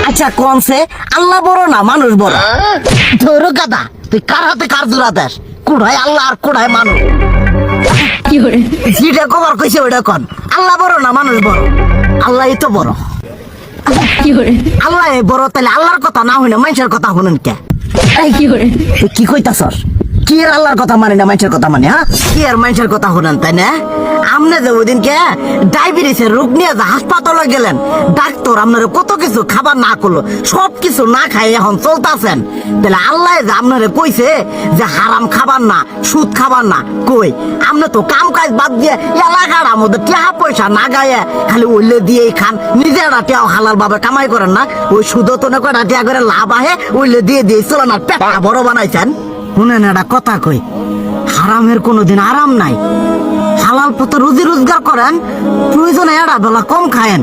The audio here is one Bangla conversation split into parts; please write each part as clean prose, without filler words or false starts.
আচ্ছা কোনছে আল্লাহ বড় না মানুষ বড়? ধরো গাদা, তুই কার হাতে কার জোড়া দেশ? কুড়াই আল্লাহ আর কুড়াই মানুষ। যেটা কবার কইছে ওইটা কন। আল্লাহ বড় না মানুষ বড়? আল্লাহই তো বড়। আল্লাহ বড়, তাহলে আল্লাহর কথা না হইলে মানুষের কথা শুনেন কে? তুই কি কইতাছস? কি এর আল্লাহর কথা মানে না মানুষের কথা মানে? হ্যাঁ, কি আর মানুষের কথা শুনেন তাই না? আমনে যে ওই দিনকে ডায়াবেটিসের রোগ নিয়ে যে হাসপাতালে গেলেন, ডাক্তার আপনার কত কিছু খাবার না করলো, সব কিছু না খাই এখন চলতেছেন। তাহলে আল্লাহ যে আপনারে কইছে যে হারাম খাবার না, সুদ খাবার না, কই আপনি তো কাম কাজ বাদ দিয়ে এলাকার মধ্যে টাকা পয়সা না গায়ে খালি ওইলে দিয়েই খান, নিজেরা টিয়াও হালাল ভাবে কামাই করেন না, ওই সুদ তো না কয়টা টিয়া করে লাভ আহে ওইলে দিয়ে দিয়ে চলে না, পেট বড় বানাইছেন। শুনেন একটা কথা কই, হারামের কোনোদিন আরাম নাই। হালাল পথে রুজি রোজগার করেন, প্রয়োজনে এড়া বেলা কম খায়েন,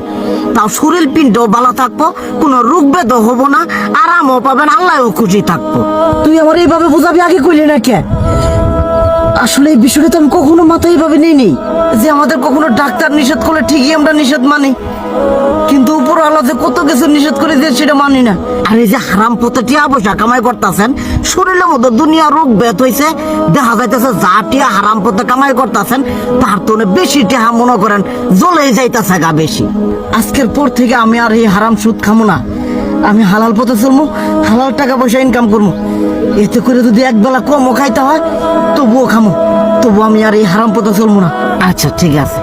তাও শরীর পিণ্ডও ভালো থাকবো, কোনো রোগ বেদও হবো না, আরামও পাবেন, আল্লাহও খুশি থাকবো। তুই আমার এইভাবে বুঝাবি আগে কইলি না কে? আসলে এই বিষয়টা তো আমি কখনো মাথায় এইভাবে নিইনি যে আমাদের কখনো ডাক্তার নিষেধ করলে ঠিকই আমরা নিষেধ মানি, কিন্তু উপর আল্লাহ যে কত কিছু নিষেধ করে দিয়ে সেটা মানি না। আর এই যে হারাম পথে টিয়া পয়সা কামাই করতেছেন, শরীরের মধ্যে দুনিয়া রোগ বেত হয়েছে, দেখা যাইতেছে যা টিয়া হারাম পথে কামাই করতেছেন তার তো বেশি টিয়া মনে করেন জ্বলেই যাইতেছে গা বেশি। আজকের পর থেকে আমি আর এই হারাম সুদ খামো না, আমি হালাল পথে চলবো, হালাল টাকা পয়সা ইনকাম করবো। এতে করে যদি একবেলা কমও খাইতে হয় তবুও খামো, তবু আমি আর এই হারাম পথে চলবো না। আচ্ছা ঠিক আছে।